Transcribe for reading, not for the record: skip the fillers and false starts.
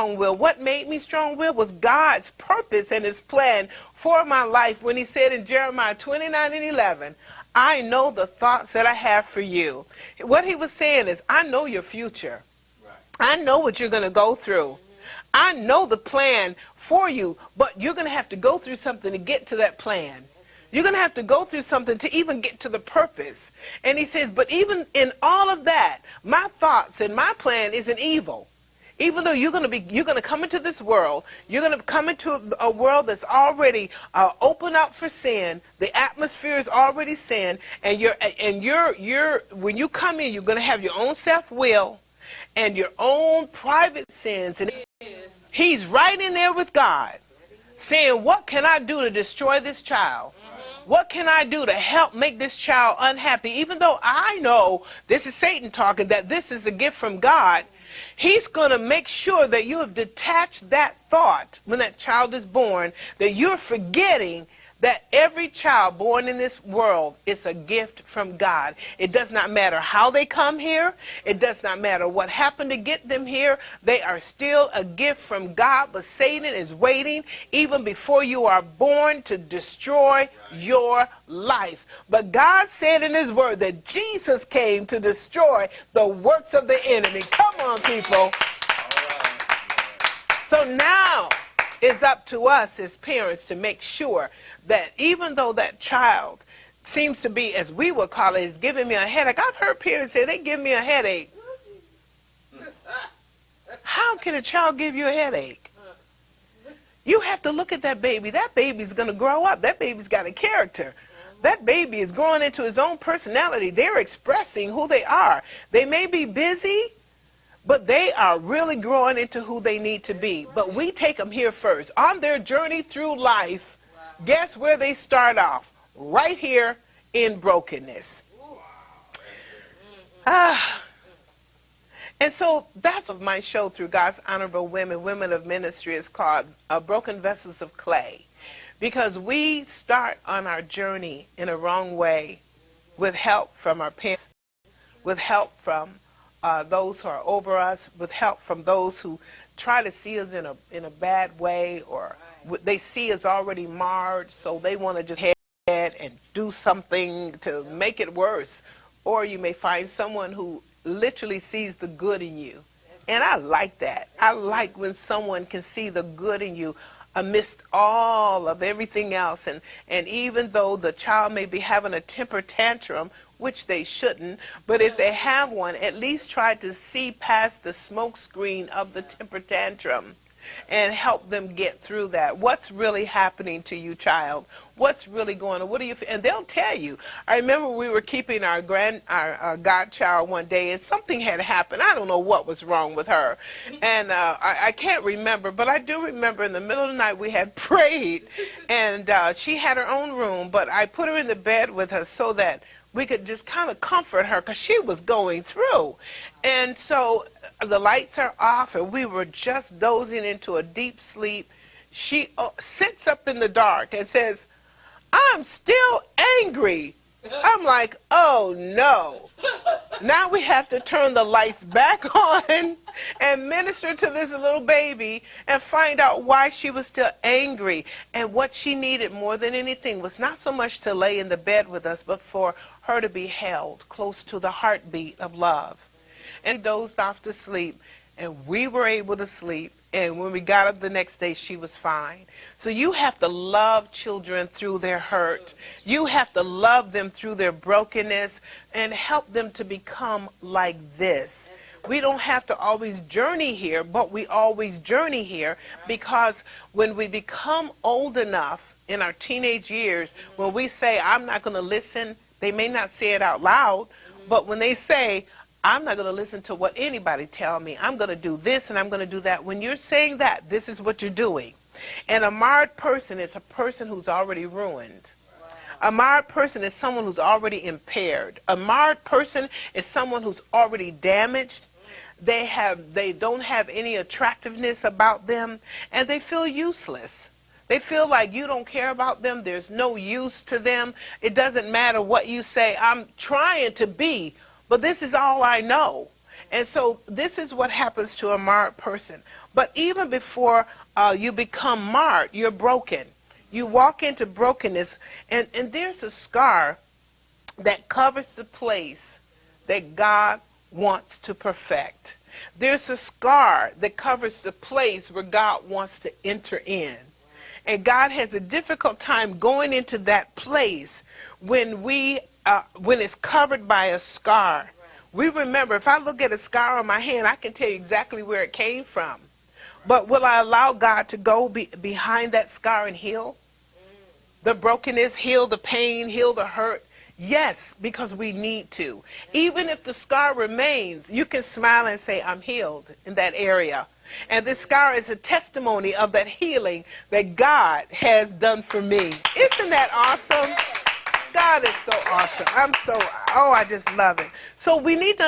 will. What made me strong-willed was God's purpose and his plan for my life when he said in Jeremiah 29:11, I know the thoughts that I have for you. What he was saying is, I know your future. I know what you're going to go through. I know the plan for you, but you're going to have to go through something to get to that plan. You're going to have to go through something to even get to the purpose. And he says, but even in all of that, my thoughts and my plan isn't evil. Even though you're going to come into this world, you're going to come into a world that's already open up for sin. The atmosphere is already sin, and when you come in, you're going to have your own self-will and your own private sins. And he's right in there with God, saying, what can I do to destroy this child? What can I do to help make this child unhappy? Even though I know, this is Satan talking, that this is a gift from God, he's going to make sure that you have detached that thought when that child is born, that you're forgetting that every child born in this world is a gift from God. It does not matter how they come here. It does not matter what happened to get them here. They are still a gift from God, but Satan is waiting even before you are born to destroy your life. But God said in his word that Jesus came to destroy the works of the enemy. Come on, people. So now it's up to us as parents to make sure that even though that child seems to be, as we would call it, is giving me a headache. I've heard parents say, they give me a headache. How can a child give you a headache? You have to look at that baby. That baby's going to grow up. That baby's got a character. That baby is growing into his own personality. They're expressing who they are. They may be busy, but they are really growing into who they need to be. But we take them here first. On their journey through life, guess where they start off? Right here in brokenness. And so that's what my show through God's Honorable Women, Women of Ministry, is called Broken Vessels of Clay. Because we start on our journey in a wrong way with help from our parents, with help from those who are over us, with help from those who try to see us in a bad way, or they see us already marred, so they want to just head and do something to make it worse. Or you may find someone who literally sees the good in you. And I like that. I like when someone can see the good in you amidst all of everything else. And even though the child may be having a temper tantrum, which they shouldn't, but if they have one, at least try to see past the smoke screen of the temper tantrum and help them get through that. What's really happening to you, child? What's really going on? What do you feel? And they'll tell you. I remember we were keeping our godchild one day, and something had happened. I don't know what was wrong with her, and I can't remember, but I do remember in the middle of the night we had prayed, and she had her own room, but I put her in the bed with her so that we could just kind of comfort her because she was going through. And so the lights are off and we were just dozing into a deep sleep. She sits up in the dark and says, I'm still angry. I'm like, oh no. Now we have to turn the lights back on and minister to this little baby and find out why she was still angry. And what she needed more than anything was not so much to lay in the bed with us, but for her to be held close to the heartbeat of love. And dozed off to sleep, and we were able to sleep. And when we got up the next day, she was fine. So you have to love children through their hurt. You have to love them through their brokenness and help them to become like this. We don't have to always journey here, but we always journey here, because when we become old enough in our teenage years, when we say, I'm not going to listen, they may not say it out loud, but when they say, I'm not going to listen to what anybody tell me, I'm going to do this and I'm going to do that. When you're saying that, this is what you're doing. And a marred person is a person who's already ruined. A marred person is someone who's already impaired. A marred person is someone who's already damaged. They don't have any attractiveness about them, and they feel useless. They feel like you don't care about them. There's no use to them. It doesn't matter what you say. I'm trying to be, but this is all I know. And so this is what happens to a marred person. But even before you become marred, you're broken. You walk into brokenness, and there's a scar that covers the place that God wants to perfect. There's a scar that covers the place where God wants to enter in. And God has a difficult time going into that place when it's covered by a scar. We remember, if I look at a scar on my hand, I can tell you exactly where it came from. But will I allow God to go behind that scar and heal the brokenness, heal the pain, heal the hurt? Yes, because we need to. Even if the scar remains, you can smile and say, I'm healed in that area. And this scar is a testimony of that healing that God has done for me. Isn't that awesome? God is so awesome. I just love it. So we need to